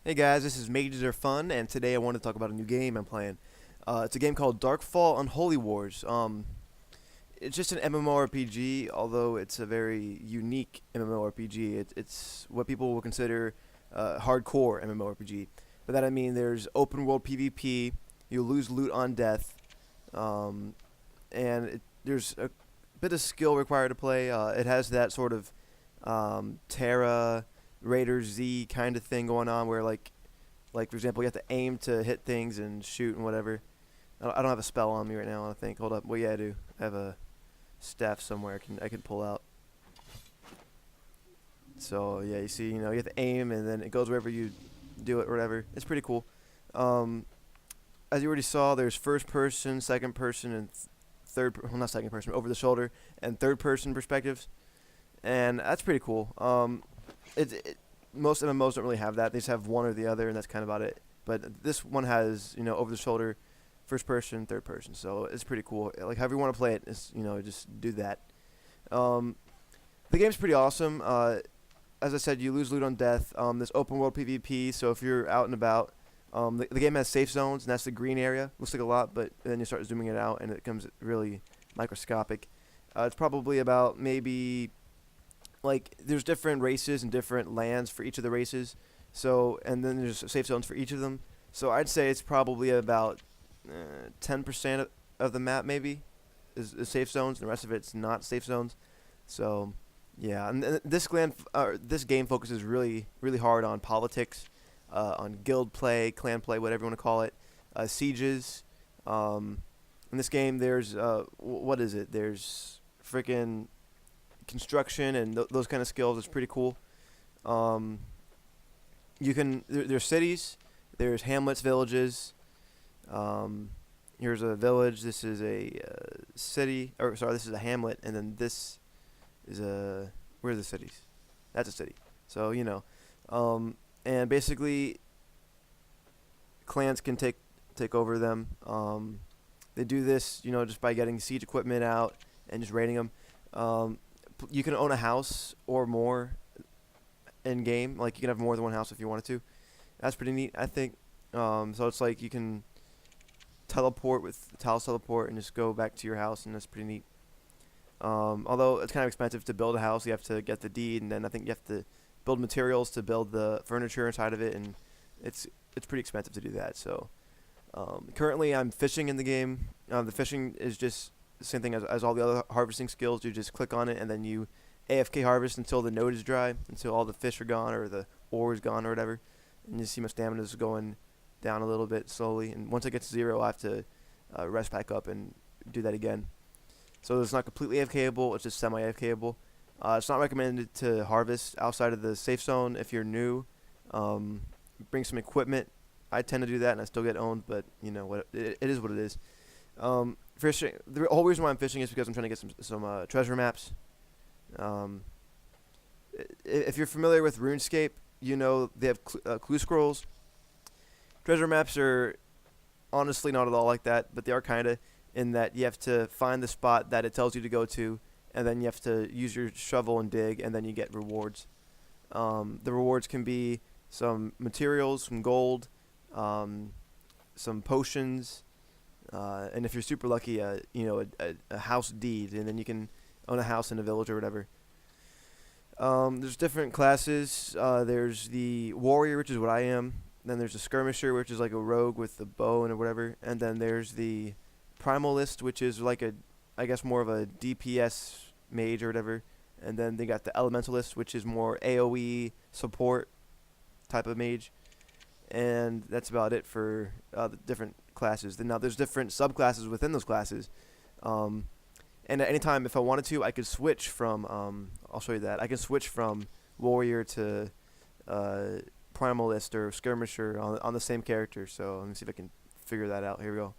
Hey guys, this is Mages Are Fun, and today I want to talk about a new game I'm playing. It's a game called Darkfall Unholy Wars. It's just an MMORPG, although it's a very unique MMORPG. It's what people will consider hardcore MMORPG. By that I mean there's open world PvP, you lose loot on death, um, and there's a bit of skill required to play. It has that sort of Terra Raider Z kind of thing going on where like for example you have to aim to hit things and shoot and whatever. I don't have a spell on me right now. I think. Hold up. Well, yeah, I do. I have a staff somewhere. I can pull out. So yeah, you see, you have to aim and then it goes wherever you do it or whatever. It's pretty cool. Um, as you already saw, there's first person, second person, and well, not second person, over the shoulder, and third person perspectives, and that's pretty cool. Most MMOs don't really have that. They just have one or the other, and that's kind of about it. But this one has, over the shoulder, first person, third person. So it's pretty cool. Like however you want to play it, just do that. Um, the game's pretty awesome. As I said, you lose loot on death. This open world PvP. So if you're out and about, the game has safe zones, and that's the green area. Looks like a lot, but then you start zooming it out, and it becomes really microscopic. It's probably about maybe like there's different races and different lands for each of the races. So and then there's safe zones for each of them. So I'd say it's probably about 10% of the map maybe is safe zones, and the rest of it's not safe zones. So yeah, and this game focuses really hard on politics, on guild play, clan play, whatever you want to call it, sieges. In this game, there's what is it? There's freaking construction and those kind of skills. It's pretty cool. Um, there's cities, there's hamlets, villages. Um, Here's a village. This is a city, or sorry, this is a hamlet, and then this is where's the cities? That's a city. So and basically clans can take over them. They do this, just by getting siege equipment out and just raiding them. You can own a house or more in game. Like you can have more than one house if you wanted to. That's pretty neat, I think. So it's like you can teleport with the Talos teleport and just go back to your house, and that's pretty neat. Although it's kind of expensive to build a house, you have to get the deed, and then I think you have to build materials to build the furniture inside of it, and it's pretty expensive to do that. So currently, I'm fishing in the game. The fishing is just the same thing as all the other harvesting skills. You just click on it, and then you AFK harvest until the node is dry, until all the fish are gone or the ore is gone or whatever, and you see my stamina is going down a little bit slowly. And once it gets to 0, I have to rest back up and do that again. So it's not completely AFKable, it's just semi-AFKable. It's not recommended to harvest outside of the safe zone if you're new. Bring some equipment. I tend to do that, and I still get owned, but it is what it is. Fishing. The whole reason why I'm fishing is because I'm trying to get some treasure maps. Um, if you're familiar with RuneScape, they have clue scrolls. Treasure maps are honestly not at all like that, but they are kind of, in that you have to find the spot that it tells you to go to, and then you have to use your shovel and dig, and then you get rewards. The rewards can be some materials, some gold, some potions, and if you're super lucky, a house deed, and then you can own a house in a village or whatever. There's different classes. There's the warrior, which is what I am. Then there's a skirmisher, which is like a rogue with the bow and whatever. And then there's the primalist, which is like I guess more of a DPS mage or whatever. And then they got the elementalist, which is more AoE support type of mage. And that's about it for the different classes. Then now there's different subclasses within those classes. And at any time, if I wanted to, I could switch from. I'll show you that. I can switch from warrior to primalist or skirmisher on the same character. So let me see if I can figure that out. Here we go.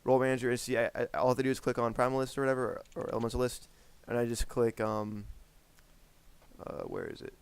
Role manager. And see, all I have to do is click on primalist or whatever, or elementalist, and I just click where is it?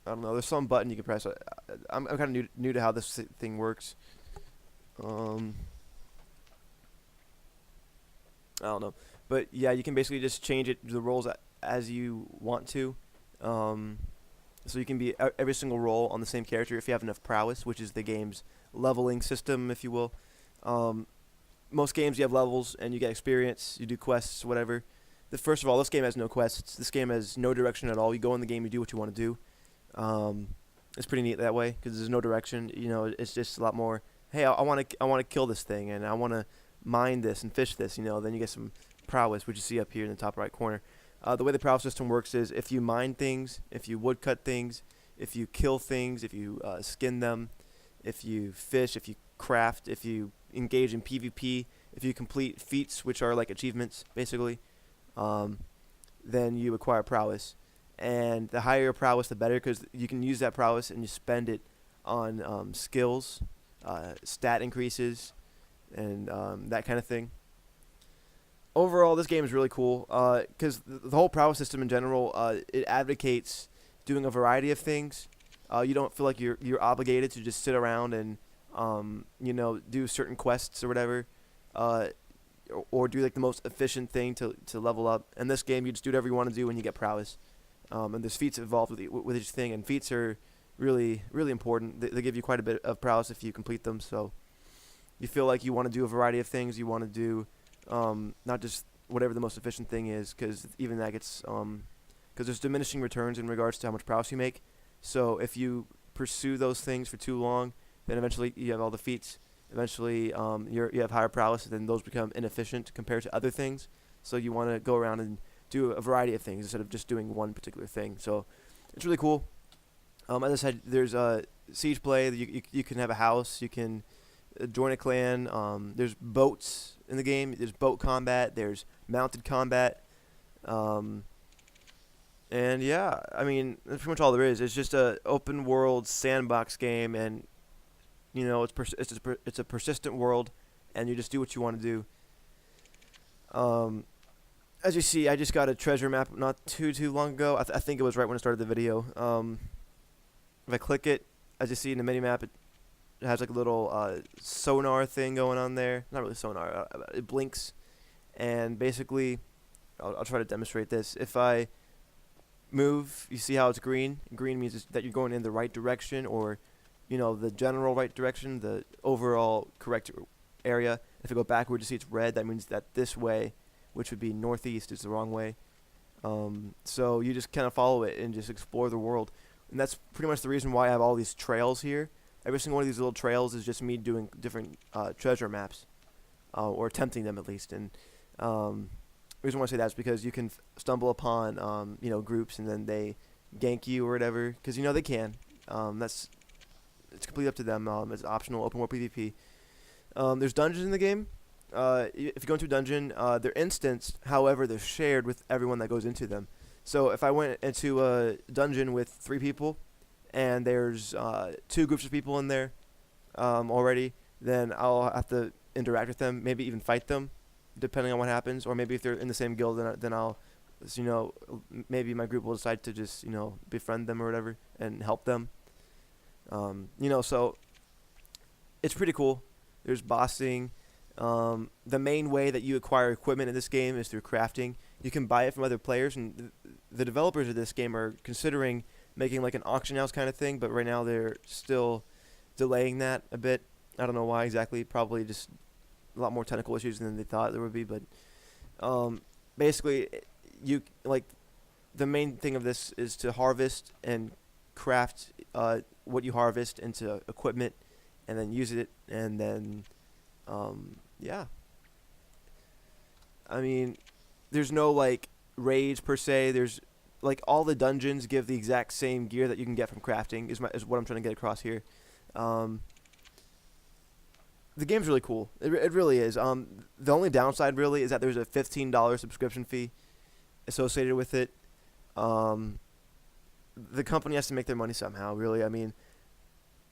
I don't know. There's some button you can press. I'm kind of new to how this thing works. I don't know, but yeah, you can basically just change it the roles as you want to. So you can be every single role on the same character if you have enough prowess, which is the game's leveling system, if you will. Um, Most games you have levels and you get experience, you do quests, whatever. First of all, this game has no quests. This game has no direction at all. You go in the game, you do what you want to do. It's pretty neat that way because there's no direction. You know, it's just a lot more. Hey, I want to kill this thing and I want to mine this and fish this. You know, then you get some prowess, which you see up here in the top right corner. The way the prowess system works is if you mine things, if you woodcut things, if you kill things, if you skin them, if you fish, if you craft, if you engage in PvP, if you complete feats, which are like achievements, basically, then you acquire prowess. And the higher your prowess, the better, because you can use that prowess and you spend it on skills, stat increases, and that kind of thing. Overall, this game is really cool because the whole prowess system in general, it advocates doing a variety of things. You don't feel like you're obligated to just sit around and do certain quests or whatever, or do like the most efficient thing to level up. In this game, you just do whatever you want to do when you get prowess. And there's feats involved with each thing, and feats are really, really important. They give you quite a bit of prowess if you complete them, so you feel like you want to do a variety of things. You want to do not just whatever the most efficient thing is, because even that gets because there's diminishing returns in regards to how much prowess you make. So if you pursue those things for too long, then eventually you have all the feats. Eventually you have higher prowess, and then those become inefficient compared to other things. So you want to go around and do a variety of things instead of just doing one particular thing. So it's really cool. As I said, there's siege play. You can have a house. You can join a clan. There's boats in the game. There's boat combat. There's mounted combat. And yeah, I mean, that's pretty much all there is. It's just a open world sandbox game, and you know, it's a persistent world, and you just do what you want to do. As you see, I just got a treasure map not too long ago. I think it was right when I started the video. If I click it, as you see in the mini map, it has like a little sonar thing going on there. Not really sonar. It blinks, and basically, I'll try to demonstrate this. If I move, you see how it's green? Green means that you're going in the right direction, or the general right direction, the overall correct area. If I go backward, you see it's red. That means that this way, which would be northeast, is the wrong way. So you just kind of follow it and just explore the world. And that's pretty much the reason why I have all these trails here. Every single one of these little trails is just me doing different treasure maps, or attempting them at least. And the reason why I say that is because you can stumble upon groups, and then they gank you or whatever, because they can. It's completely up to them. It's optional, open world PvP. There's dungeons in the game. If you go into a dungeon, they're instanced. However, they're shared with everyone that goes into them. So if I went into a dungeon with 3 people, and there's 2 groups of people in there already, then I'll have to interact with them, maybe even fight them, depending on what happens. Or maybe if they're in the same guild, then I'll, maybe my group will decide to just, befriend them or whatever and help them. So it's pretty cool. There's bossing. The main way that you acquire equipment in this game is through crafting. You can buy it from other players, and the developers of this game are considering making like an auction house kind of thing, but right now they're still delaying that a bit. I don't know why exactly. Probably just a lot more technical issues than they thought there would be, but basically the main thing of this is to harvest and craft what you harvest into equipment, and then use it, and then yeah. I mean, there's no like raids per se. There's like all the dungeons give the exact same gear that you can get from crafting is what I'm trying to get across here. The game's really cool. It really is. The only downside really is that there's a $15 subscription fee associated with it. The company has to make their money somehow, really. I mean,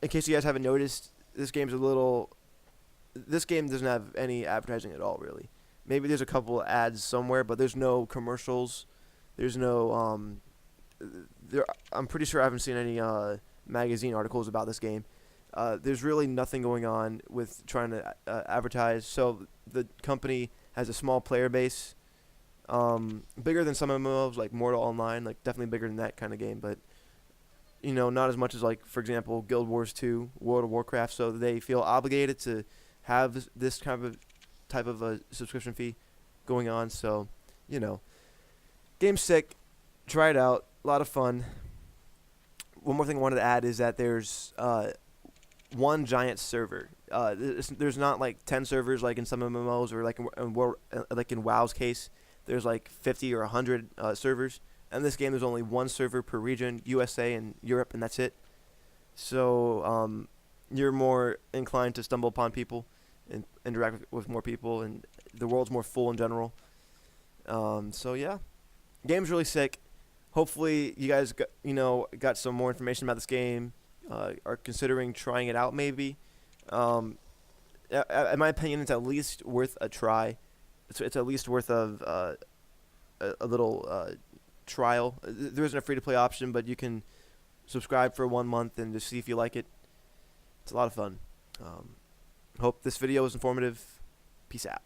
in case you guys haven't noticed, this game doesn't have any advertising at all, really. Maybe there's a couple ads somewhere, but there's no commercials. There's no I'm pretty sure I haven't seen any magazine articles about this game. There's really nothing going on with trying to advertise. So the company has a small player base, bigger than some MMOs like Mortal Online, like definitely bigger than that kind of game. But not as much as, like, for example, Guild Wars 2, World of Warcraft. So they feel obligated to have this kind of type of a subscription fee going on. So, game's sick. Try it out. A lot of fun. One more thing I wanted to add is that there's one giant server. There's not like 10 servers like in some MMOs, or like in WoW's case. There's like 50 or 100 servers. And this game, there's only one server per region, USA and Europe, and that's it. So you're more inclined to stumble upon people and interact with more people, and the world's more full in general. So yeah, game's really sick. Hopefully you guys got some more information about this game, are considering trying it out maybe. In my opinion, it's at least worth a try. It's at least worth a little trial. There isn't a free-to-play option, but you can subscribe for 1 month and just see if you like it. It's a lot of fun. Hope this video was informative. Peace out.